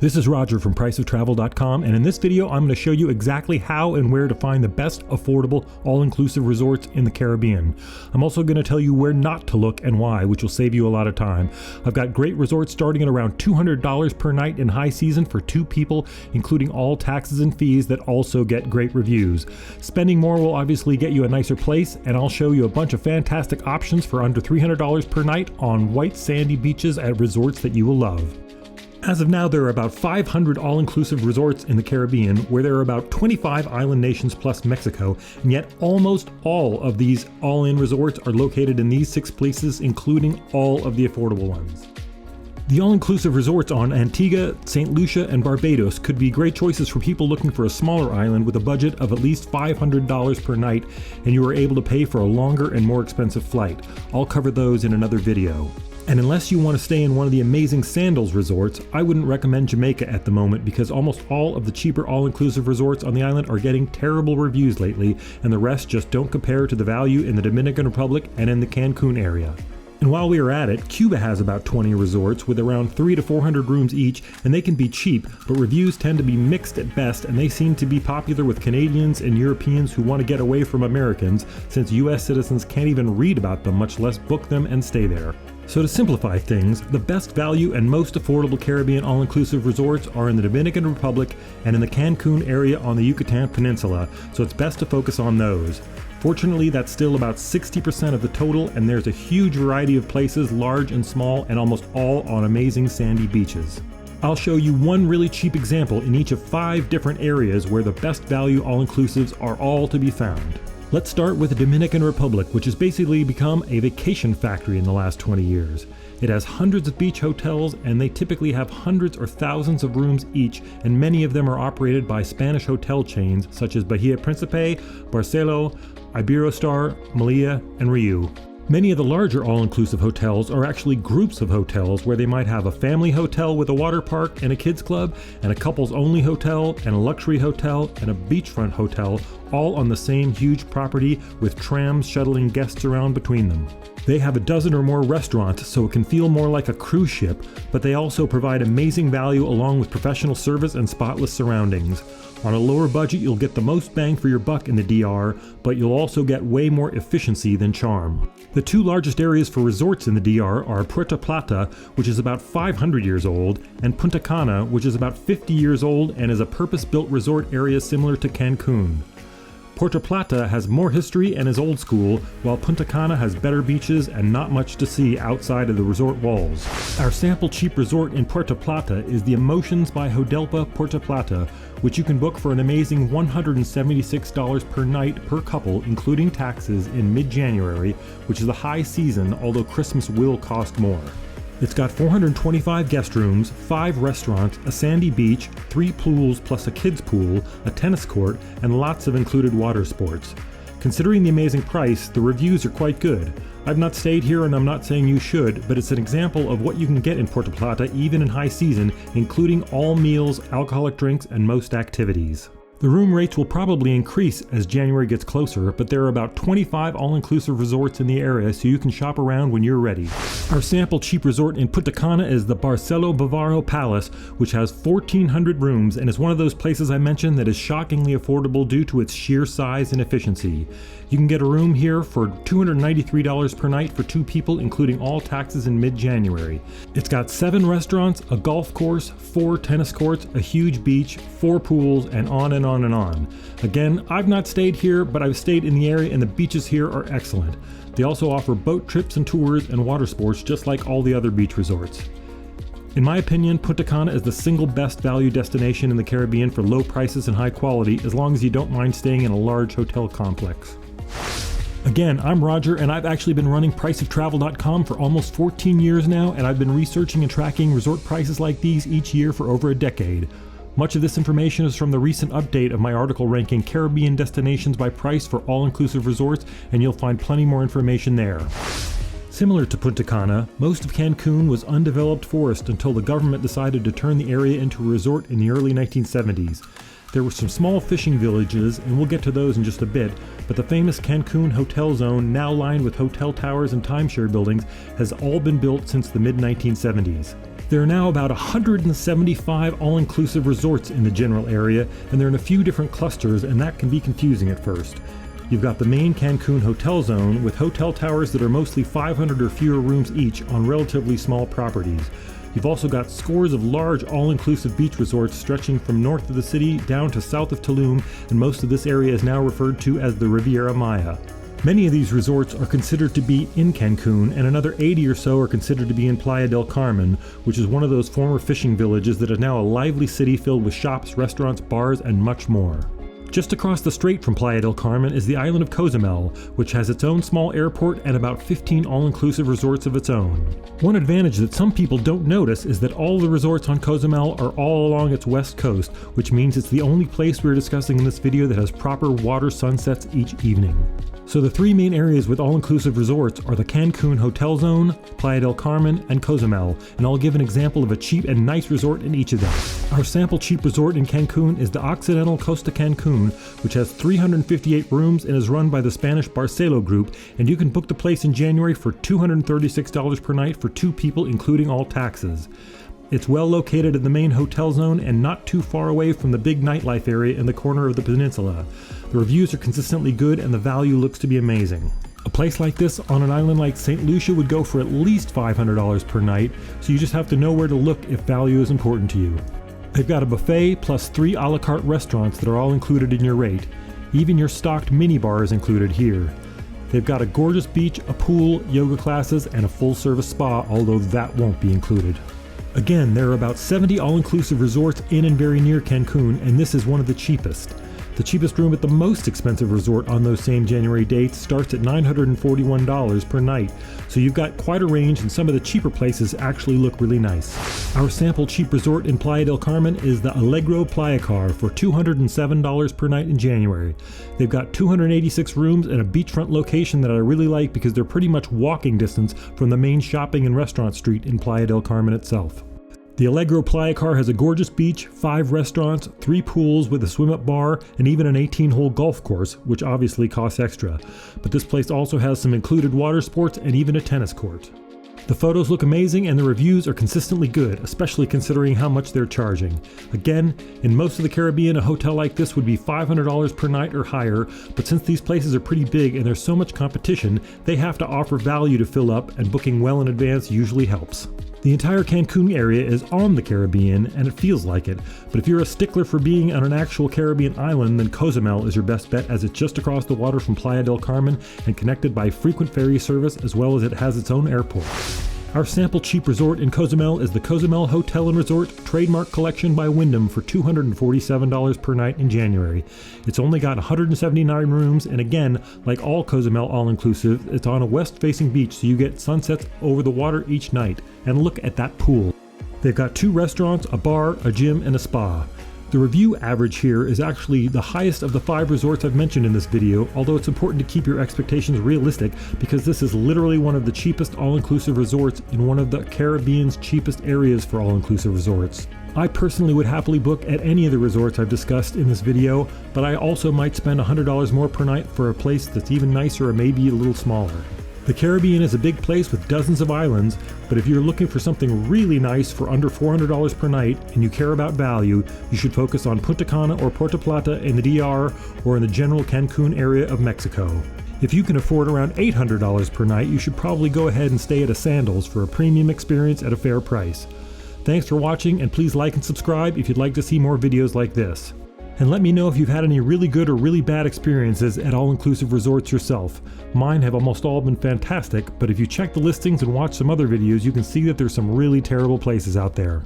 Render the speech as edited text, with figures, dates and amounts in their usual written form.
This is Roger from priceoftravel.com, and in this video I'm going to show you exactly how and where to find the best affordable all-inclusive resorts in the Caribbean. I'm also going to tell you where not to look and why, which will save you a lot of time. I've got great resorts starting at around $200 per night in high season for 2 people, including all taxes and fees that also get great reviews. Spending more will obviously get you a nicer place, and I'll show you a bunch of fantastic options for under $300 per night on white sandy beaches at resorts that you will love. As of now, there are about 500 all-inclusive resorts in the Caribbean, where there are about 25 island nations plus Mexico, and yet almost all of these all-in resorts are located in these 6 places, including all of the affordable ones. The all-inclusive resorts on Antigua, St. Lucia, and Barbados could be great choices for people looking for a smaller island with a budget of at least $500 per night, and you are able to pay for a longer and more expensive flight. I'll cover those in another video. And unless you want to stay in one of the amazing Sandals resorts, I wouldn't recommend Jamaica at the moment because almost all of the cheaper all-inclusive resorts on the island are getting terrible reviews lately, and the rest just don't compare to the value in the Dominican Republic and in the Cancun area. And while we are at it, Cuba has about 20 resorts with around 300 to 400 rooms each, and they can be cheap, but reviews tend to be mixed at best, and they seem to be popular with Canadians and Europeans who want to get away from Americans, since US citizens can't even read about them, much less book them and stay there. So to simplify things, the best value and most affordable Caribbean all-inclusive resorts are in the Dominican Republic and in the Cancun area on the Yucatan Peninsula, so it's best to focus on those. Fortunately, that's still about 60% of the total, and there's a huge variety of places, large and small, and almost all on amazing sandy beaches. I'll show you one really cheap example in each of 5 different areas where the best value all-inclusives are all to be found. Let's start with the Dominican Republic, which has basically become a vacation factory in the last 20 years. It has hundreds of beach hotels, and they typically have hundreds or thousands of rooms each, and many of them are operated by Spanish hotel chains such as Bahia Principe, Barceló, Iberostar, Melilla, and Riu. Many of the larger all-inclusive hotels are actually groups of hotels where they might have a family hotel with a water park and a kids club, and a couples-only hotel, and a luxury hotel, and a beachfront hotel, all on the same huge property with trams shuttling guests around between them. They have a dozen or more restaurants, so it can feel more like a cruise ship, but they also provide amazing value along with professional service and spotless surroundings. On a lower budget, you'll get the most bang for your buck in the DR, but you'll also get way more efficiency than charm. The 2 largest areas for resorts in the DR are Puerto Plata, which is about 500 years old, and Punta Cana, which is about 50 years old and is a purpose-built resort area similar to Cancun. Puerto Plata has more history and is old school, while Punta Cana has better beaches and not much to see outside of the resort walls. Our sample cheap resort in Puerto Plata is the Emotions by Hodelpa Puerto Plata, which you can book for an amazing $176 per night per couple, including taxes, in mid-January, which is the high season, although Christmas will cost more. It's got 425 guest rooms, 5 restaurants, a sandy beach, 3 pools plus a kids pool, a tennis court, and lots of included water sports. Considering the amazing price, the reviews are quite good. I've not stayed here and I'm not saying you should, but it's an example of what you can get in Puerto Plata even in high season, including all meals, alcoholic drinks, and most activities. The room rates will probably increase as January gets closer, but there are about 25 all-inclusive resorts in the area, so you can shop around when you're ready. Our sample cheap resort in Punta Cana is the Barceló Bávaro Palace, which has 1,400 rooms and is one of those places I mentioned that is shockingly affordable due to its sheer size and efficiency. You can get a room here for $293 per night for 2 people, including all taxes in mid-January. It's got 7 restaurants, a golf course, 4 tennis courts, a huge beach, 4 pools, and on and on and on. Again, I've not stayed here, but I've stayed in the area and the beaches here are excellent. They also offer boat trips and tours and water sports just like all the other beach resorts. In my opinion, Punta Cana is the single best value destination in the Caribbean for low prices and high quality, as long as you don't mind staying in a large hotel complex. Again, I'm Roger, and I've actually been running priceoftravel.com for almost 14 years now, and I've been researching and tracking resort prices like these each year for over a decade. Much of this information is from the recent update of my article ranking Caribbean destinations by price for all-inclusive resorts, and you'll find plenty more information there. Similar to Punta Cana, most of Cancun was undeveloped forest until the government decided to turn the area into a resort in the early 1970s. There were some small fishing villages, and we'll get to those in just a bit, but the famous Cancun hotel zone, now lined with hotel towers and timeshare buildings, has all been built since the mid-1970s. There are now about 175 all-inclusive resorts in the general area, and they're in a few different clusters, and that can be confusing at first. You've got the main Cancun hotel zone with hotel towers that are mostly 500 or fewer rooms each on relatively small properties. You've also got scores of large all-inclusive beach resorts stretching from north of the city down to south of Tulum, and most of this area is now referred to as the Riviera Maya. Many of these resorts are considered to be in Cancun, and another 80 or so are considered to be in Playa del Carmen, which is one of those former fishing villages that is now a lively city filled with shops, restaurants, bars, and much more. Just across the strait from Playa del Carmen is the island of Cozumel, which has its own small airport and about 15 all-inclusive resorts of its own. One advantage that some people don't notice is that all the resorts on Cozumel are all along its west coast, which means it's the only place we're discussing in this video that has proper water sunsets each evening. So the three main areas with all-inclusive resorts are the Cancun Hotel Zone, Playa del Carmen, and Cozumel, and I'll give an example of a cheap and nice resort in each of them. Our sample cheap resort in Cancun is the Occidental Costa Cancun, which has 358 rooms and is run by the Spanish Barceló group, and you can book the place in January for $236 per night for 2 people including all taxes. It's well located in the main hotel zone and not too far away from the big nightlife area in the corner of the peninsula. The reviews are consistently good and the value looks to be amazing. A place like this on an island like St. Lucia would go for at least $500 per night, so you just have to know where to look if value is important to you. They've got a buffet plus 3 a la carte restaurants that are all included in your rate. Even your stocked minibar is included here. They've got a gorgeous beach, a pool, yoga classes, and a full-service spa, although that won't be included. Again, there are about 70 all-inclusive resorts in and very near Cancun, and this is one of the cheapest. The cheapest room at the most expensive resort on those same January dates starts at $941 per night, so you've got quite a range, and some of the cheaper places actually look really nice. Our sample cheap resort in Playa del Carmen is the Allegro Playacar for $207 per night in January. They've got 286 rooms and a beachfront location that I really like because they're pretty much walking distance from the main shopping and restaurant street in Playa del Carmen itself. The Allegro Playacar has a gorgeous beach, 5 restaurants, 3 pools with a swim-up bar, and even an 18-hole golf course, which obviously costs extra. But this place also has some included water sports and even a tennis court. The photos look amazing and the reviews are consistently good, especially considering how much they're charging. Again, in most of the Caribbean, a hotel like this would be $500 per night or higher, but since these places are pretty big and there's so much competition, they have to offer value to fill up, and booking well in advance usually helps. The entire Cancun area is on the Caribbean, and it feels like it, but if you're a stickler for being on an actual Caribbean island, then Cozumel is your best bet, as it's just across the water from Playa del Carmen and connected by frequent ferry service, as well as it has its own airport. Our sample cheap resort in Cozumel is the Cozumel Hotel and Resort Trademark Collection by Wyndham for $247 per night in January. It's only got 179 rooms, and again, like all Cozumel all-inclusive, it's on a west-facing beach, so you get sunsets over the water each night. And look at that pool. They've got 2 restaurants, a bar, a gym, and a spa. The review average here is actually the highest of the 5 resorts I've mentioned in this video, although it's important to keep your expectations realistic because this is literally one of the cheapest all-inclusive resorts in one of the Caribbean's cheapest areas for all-inclusive resorts. I personally would happily book at any of the resorts I've discussed in this video, but I also might spend $100 more per night for a place that's even nicer or maybe a little smaller. The Caribbean is a big place with dozens of islands, but if you're looking for something really nice for under $400 per night and you care about value, you should focus on Punta Cana or Puerto Plata in the DR or in the general Cancun area of Mexico. If you can afford around $800 per night, you should probably go ahead and stay at a Sandals for a premium experience at a fair price. Thanks for watching, and please like and subscribe if you'd like to see more videos like this. And let me know if you've had any really good or really bad experiences at all-inclusive resorts yourself. Mine have almost all been fantastic, but if you check the listings and watch some other videos, you can see that there's some really terrible places out there.